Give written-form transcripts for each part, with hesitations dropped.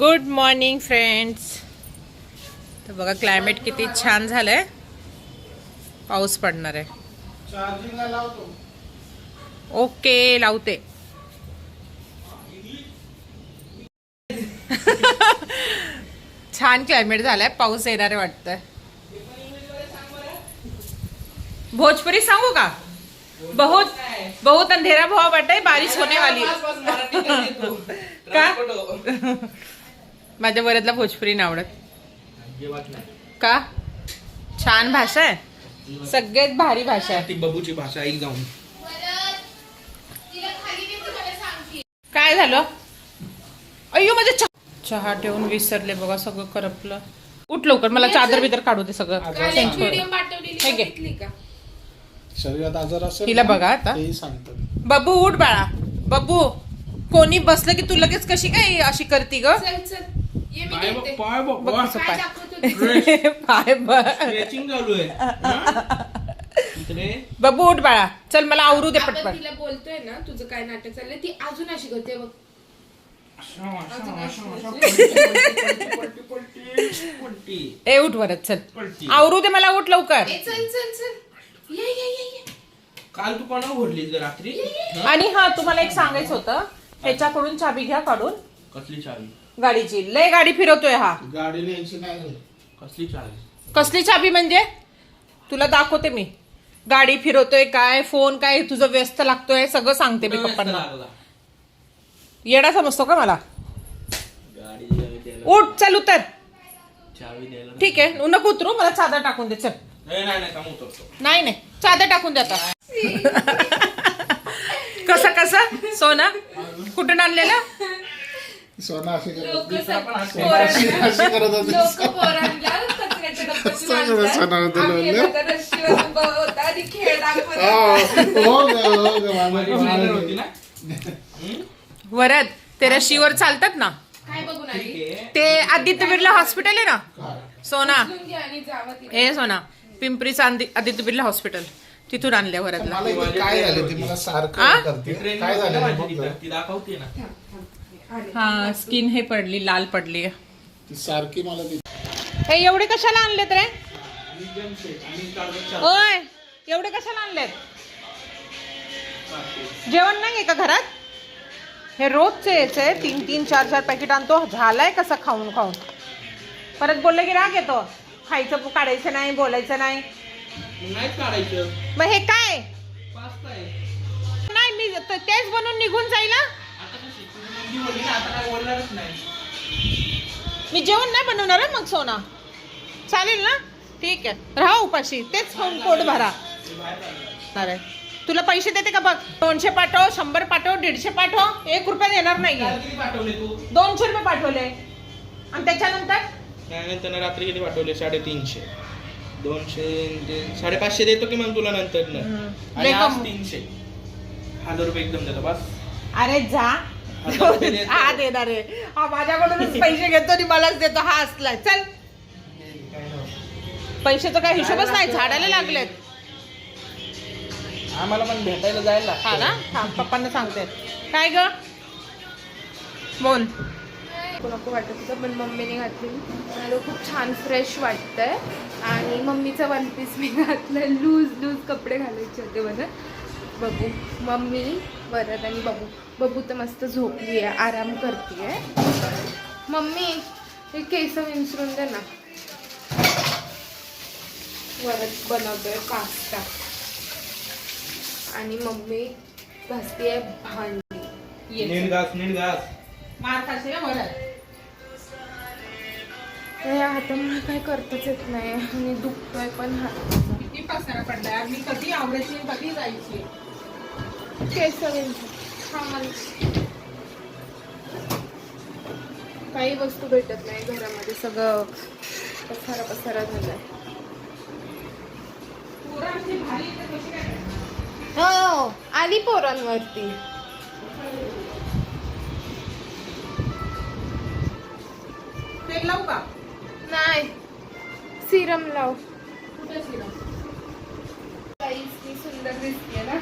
Good morning friends. तर बघा climate किती छान झालंय. पाऊस पडणार आहे. चार्जिंगला लावतो. ओके लावते. छान क्लायमेट झालंय. पाऊस येणार आहे वाटतंय. भोजपुरी सांगू का? बहुत बहुत अंधेरा भाव बाटे, बारिश होने वाली का? माझ्या वरदला भोजपुरी नाही आवडत का? छान भाषा आहे. सगळ्यात भारी भाषा आहे. ती बबूची भाषा ऐक जाऊन. काय झालं? अय्यो माझे चहा ठेवून विसरले बघा. सगळं करपलं. उठ लवकर, मला चादर बिदर काढू दे सगळं. हे घे. शरीरात आजार असेल तिला बघा आता. तेही सांगतात. बब्बू उठ बाळा. बब्बू कोणी बसलं की तू लगेच कशी काय अशी करती ग? पाय बघ. पाय बघ. स्ट्रेचिंग चालू आहे. बब्बू उठ बाळा. चल मला आवरू दे पटपट. तिला बोलतोय ना तुझं काय नाटक चाललंय, ती अजून अशी करते बघ. ए उठ वरच. चल आवरू दे मला. उठ लवकर. चल चल चल. ये. काल तू कोणा भरलीस ग रात्री? आणि हा तुम्हाला एक सांगायचं होतं. ह्याच्याकडून चाबी घ्या काढून. कसली चावी? गाडीची. लय गाडी फिरवतोय हा. गाडी न्यायची नाही. कसली चावी? कसली चाबी म्हणजे? तुला दाखवते मी. गाडी फिरवतोय काय, फोन काय तुझं व्यस्त लागतोय, सगळं सांगते मी पप्पांना. येडा समजतो का मला? उठ चल उतर. चावी द्यायला ठीक आहे नको उतरू. मला चादर टाकून दे. चल. नाही चादर टाकून दे आता. कसं सोना कुठून आणलेलं? सोना अशी लोक अशी करत होती. पोरांना कचऱ्याच्या डब्यातून आणतात. सोना आम्ही एखादा रस्सीवर उभा होता आणि खेळ दाखवत होता. वरद ते रशीवर चालतात ना. काय बघून आली? ते आदित्य बिर्ला हॉस्पिटल आहे ना सोना. उचलून घे आणि जावं तिला. हे सोना पिंपरीचं आदित्य बिर्ला हॉस्पिटल तिथून आणल्या वरदला. मला काय झालं ते मला सारखं करते. काय झालं ती दाखवते ना. हा स्किन हे पडली, लाल पडली. ती सारखी मला ती हे एवढे कशाला आणलेत रे? होय एवढे कशाला आणलेत? जेवण नाहीये का घरात? हे रोजचे याचे 3-3, 4-4 पॅकेट आणतो. झालाय कसा खाऊन खाऊन. परत बोलले की राग येतो. खायचं काढायचं नाही, बोलायचं नाही. नाहीच काढायचं. मग हे काय पास्ता आहे. नाही? मी तेच बनवून निघून जाईल. आता कशी तुझी मम्मी बोलली ना, आता काय बोलणारच नाही. मी जेवण नाही बनवणार हं मग सोना. चालेल ना? ठीक आहे राहा उपाशी. तेच खाऊन पोट भरा. अरे तुला पैसे देते का बघ. 200 पाठव, 100 पाठव, 150 पाठव. 1 रुपया देणार नाही. काल किती पाठवले तू? 200 रुपये पाठवले. आणि त्याच्यानंतर त्यानंतर रात्री किती पाठवले? 350. 200 म्हणजे 550 देतो की मग तुला नंतर ना. आणि लय आज कम. 300. 1000 रुपये एकदम देतो बस. अरे जा. 1000 रुपये देतो. हा देणार आहे. हा माझ्याकडूनच पैसे घेतो आणि मलाच देतो. हा असलाय. चल पैशाचा काय हिशोबच नाही. झाडाला लागलेत. आम्हाला पण भेटायला जायला हा ना. थांब पप्पांना सांगते. काय ग बोल. नको वाटत होतं पण मम्मीने घातली. मला खूप छान फ्रेश वाटतंय. आणि मम्मीचं वन पीस मी घातलं. लूज कपडे घालायचे होते मला. बबू मम्मी वरद आणि बबू तर मस्त झोपली आहे, आराम करते आहे. मम्मी हे केस विंचरून दे ना. वरद बनवतोय पास्ता आणि मम्मी घासतीये भांडी. नीट घास. मार खाशील ना वरद. या हातामुळे काय करताच येत नाही आणि दुखतोय पण हात. किती पसारा पडलाय. मी कधी आवडायची कधी जायची. केस काही वस्तू भेटत नाही घरामध्ये. सगळं पसारा झालाय. हो आली पोरांवरती. तेल लावू का? नाही सिरम लाव. कुठे सिरम? सुंदर दिसते ना.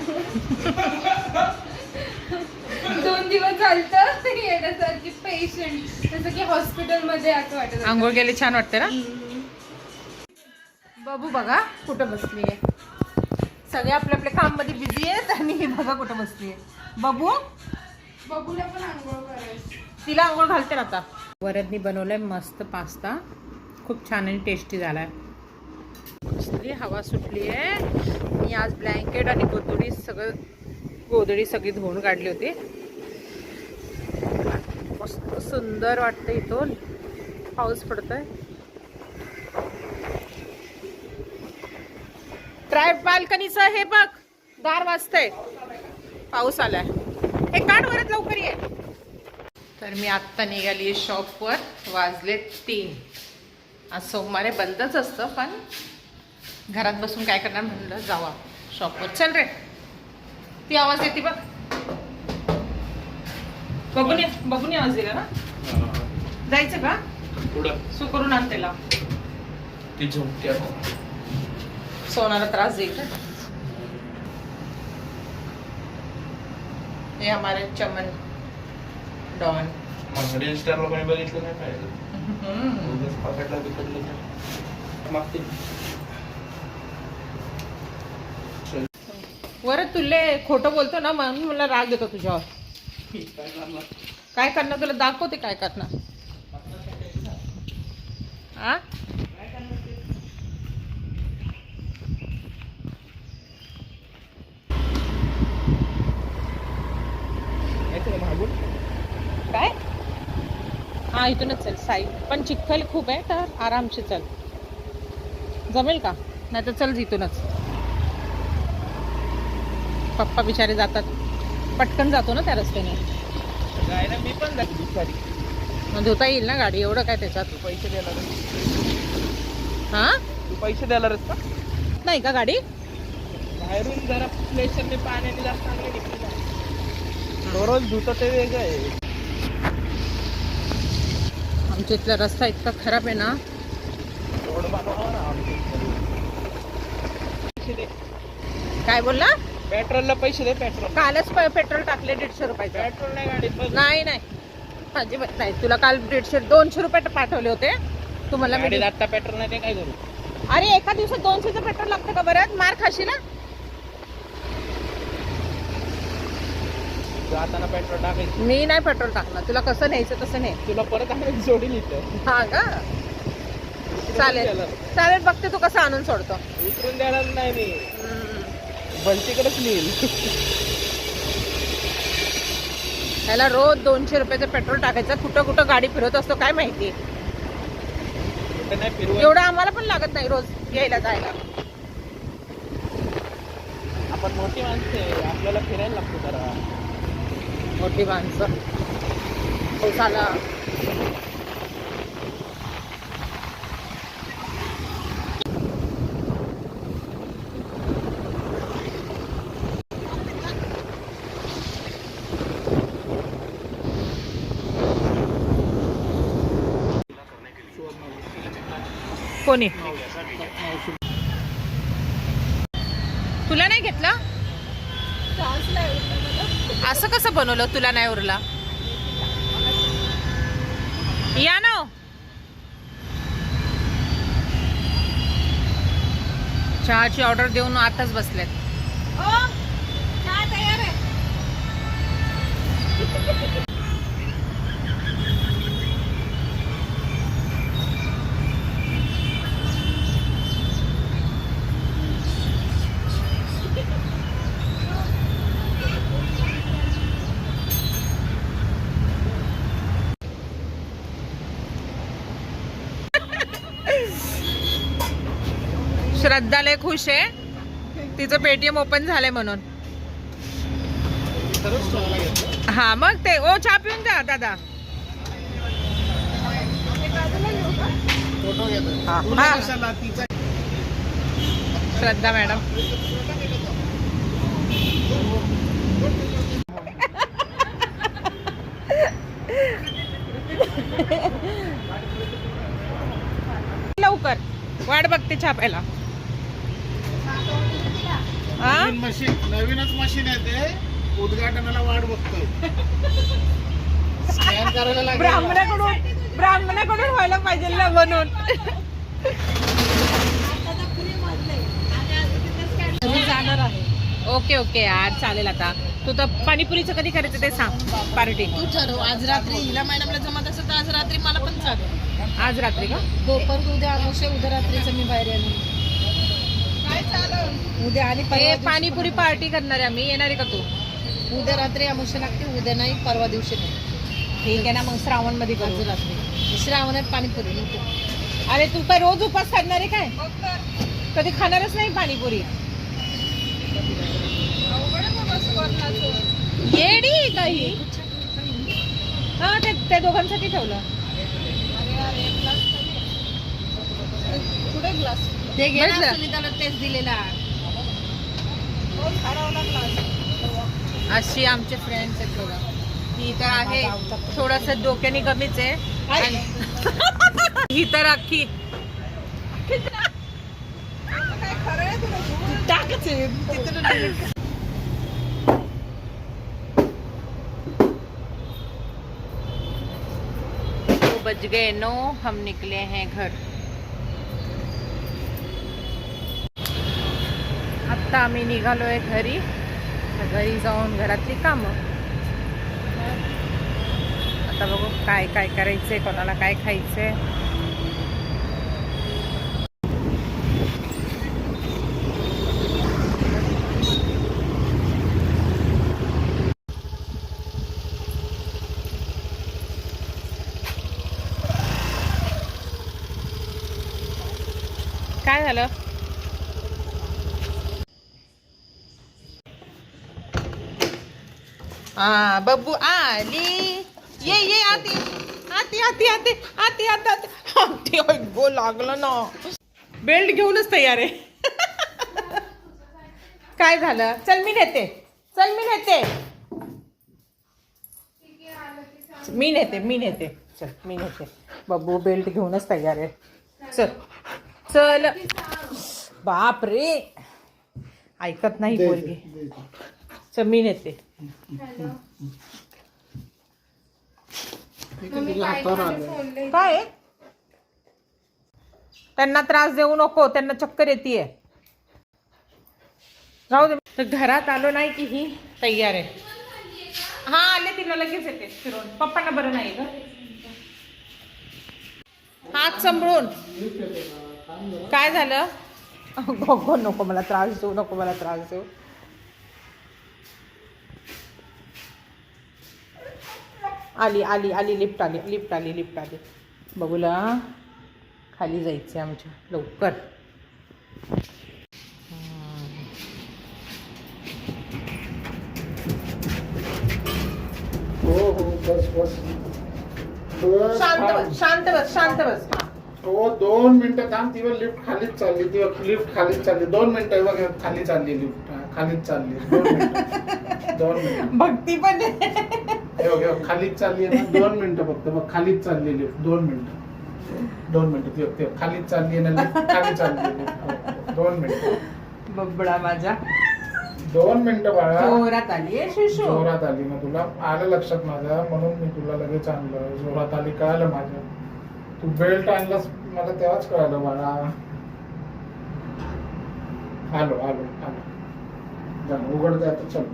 2 दिवस चालतं येण्यासारखी पेशंट जसं की हॉस्पिटलमध्ये असं वाटत होतं. आंघोळ केली छान वाटते ना. बाबू बघा कुठं बसली आहे. सगळे आपल्या आपल्या काम मध्ये बिझी आहेत आणि ही बघा कुठं बसली आहे. बाबू बघूला पण आंघोळ करायची. तिला आंघोळ घालते ना आता. वरदनी बनवलंय मस्त पास्ता, खूप छान आणि टेस्टी झालाय. कसली हवा सुटली आहे. मी आज ब्लँकेट आणि गोधडी सगळी धुवून काढली होती. मस्त सुंदर वाटतं इथून. पाऊस पडतोय. ट्राय बाल्कनीचं हे बघ दार वाजतंय. पाऊस आलाय. हे काढ वरच लवकर ये. तर मी आत्ता निघाली शॉपवर. वाजले 3. आज सोमवारी बंदच असतं पण घरात बसून काय करणार म्हणलं जावा शॉपवर. चल रे. ती आवाज येते बघ. बघून आवाज दिला ना. जायचं का पुढं सू करून आण त्याला. ती झोपते. सोनाला त्रास देईल का. हे हमारे चमन डॉन. मग इंस्टाला कोणी बघितलं नाही पाहिजे. पकडला बिकडलं तर मागते. वर तुले खोटं बोलतो ना म्हणून मला राग येतो तुझ्यावर. काय करणार तुला दाखवते काय करणार. आ काय. हा इथूनच चल साई. पण चिखल खूप आहे तर आरामशी चल. जमेल का. नाही तर चल इथूनच. पप्पा बिचारे जातात. पटकन जातो ना त्या रस्त्याने. जायला मी पण जाते दुपारी. मग धुता येईल ना गाडी. एवढं काय त्याच्यात. पैसे द्यायला हा तू पैसे द्यायला का नाही का गाडी. बाहेरून जरा प्लेशरने पाण्याने जास्त चांगले निघते. रोज धुतो ते वेगळं आहे. आमच्या इथला रस्ता इतका खराब आहे ना. रोड बनवा ना काय बोलला. पेट्रोलला पैसे दे. पेट्रोल कालच पेट्रोल टाकले 150 रुपयाचं. पेट्रोल नाही गाडीत. नाही नाही अजिबात नाही. तुला काल 200 रुपये पाठवले होते तुम्हाला. गाडीत आता पेट्रोल नाही ते काय करू. अरे एका दिवसात 200चं पेट्रोल लागतं का बरं. मार खाशी ना. जाताना पेट्रोल टाकायचं. मी नाही पेट्रोल टाकणार. तुला कसं न्यायचं तसं नाही. तुला परत आणायला जोडील इथं. हा का चालेल चालेल. बघते तू कसं आणून सोडतो. उतरून द्यायला नाही मी. भलतीकडेच नेईल. त्याला रोज 200 रुपयाचं पेट्रोल टाकायचं. कुठं कुठं गाडी फिरवत असतो काय माहिती. कुठे नाही फिरवत. एवढं आम्हाला पण लागत नाही रोज यायला जायला. आपण मोठी माणसं आहे. आपल्याला फिरायला लागतो जरा. मोठी माणसं. पाऊस आला. कोणी तुला नाही घेतलं. असं कसं बनवलं. तुला नाही उरला. या ना. चहाची ऑर्डर देऊन आताच बसलेत. श्रद्धा लय खुश आहे. तिचं पेटीएम ओपन झालंय म्हणून. हा मग ते ओ चहा पिऊन जा दादा. श्रद्धा मॅडम. लवकर वाट बघते छापायला. नवीनच मशीन आहे ते. उद्घाटनाला वाट बघतोय स्कॅन करायला लागेल. ब्राह्मणाकडून व्हायला पाहिजे ना म्हणून. जाणार आहे. ओके ओके यार चालेल. आता तू तर पाणीपुरीचं कधी करायचं ते सांग पार्टी. तू ठरव आज रात्री हिला मॅडमला जमत असेल तर आज रात्री मला पण चालेल. आज रात्री का? दोपहर उद्या अमावस्या उद्या रात्रीचं मी बाहेर येणार. उद्या आणि हे परवा पाणीपुरी पार्टी करणार आहे आम्ही. येणार आहे का तू? उद्या रात्री अमावस्या लागते. उद्या नाही परवा दिवशी नाही. ठीक आहे ना मग श्रावण मध्ये आज करू. रात्री श्रावणात पाणीपुरी नको. अरे तू काय रोज उपास करणार आहे काय? कधी खाणारच नाही पाणीपुरी. येडी काही. हा ते दोघांसाठी ठेवलं. ते घे ना बघितलं? सुनीताला तेच दिलेला. अशी आमचे फ्रेंड्स आहेत बघा. ही तर आहे थोडस डोक्याने कमीच आहे. आणि ही तर अख्खी टाकच आहे. तो बज गए 9. हम निकले हैं घर. आत्ता आम्ही निघालोय घरी. घरी जाऊन घरातली कामं. आता बघू काय काय करायचंय, कोणाला काय खायचंय. काय झालं? बब्बू आली. ये आती आती आती आती आती आती आती आती. गो लागलं ना. बेल्ट घेऊनच तयार आहे. काय झालं? चल मी नेते. चल मी नेते. बब्बू बेल्ट घेऊनच तयार आहे. चल बाप रे ऐकत नाही पोरगी. चल मी नेते. काय आहे? त्यांना त्रास देऊ नको. त्यांना चक्कर येते. राहू दे. तर घरात आलो नाही की ही तयार आहे. हा आले. तिला लगेच येते फिरून. पप्पांना बरं नाही का? हात सांभाळून. काय झालं? गो नको मला त्रास देऊ. आली लिफ्ट आली. बघूला खाली जायचं आमच्या लवकर. हो बस शांत बस. हो 2 मिनिटं थांब. ती लिफ्ट खालीच चालली. 2 मिनिटं बघ खाली चालली लिफ्ट. खालीच चालली. 2 मिनिटं भक्ती पण खालीच चालली आहे ना. 2 मिनिटं फक्त बघ. खालीच चालली लिफ्ट. 2 मिनिटं ते खालीच चालली आहे ना लिफ्ट. खाली चालली लिफ्ट. 2 मिनिटं. बबडा माझा. 2 मिनिटं बाळा. जोरात आली आहे शिशू. जोरात आली. मग तुला आलं लक्षात माझ्या म्हणून मी तुला लगेच आणलं. जोरात आली कळालं माझ्या. तू बेल्ट आणलास मला तेव्हाच कळालं बाळा. आलो उघडते आता. चल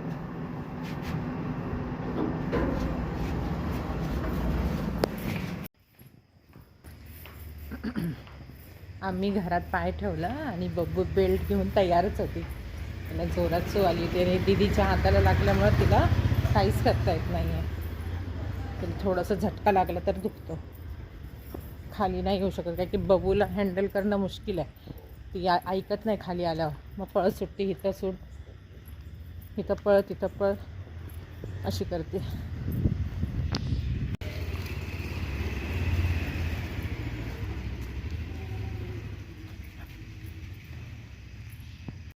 आम्ही घरात पाय ठेवला आणि बब्बू बेल्ट घेऊन तयारच होती. तिला जोरात सो आली. त्याने दीदीच्या हाताला लागल्यामुळं तिला काहीच करता येत नाही आहे. तिला थोडंसं झटका लागला तर दुखतो. खाली नाही येऊ शकत. काय की बबूला हँडल करणं मुश्किल आहे. ती ऐकत नाही खाली आल्यावर. मग पळत सुटते. इथं पळ तिथं पळ अशी करते.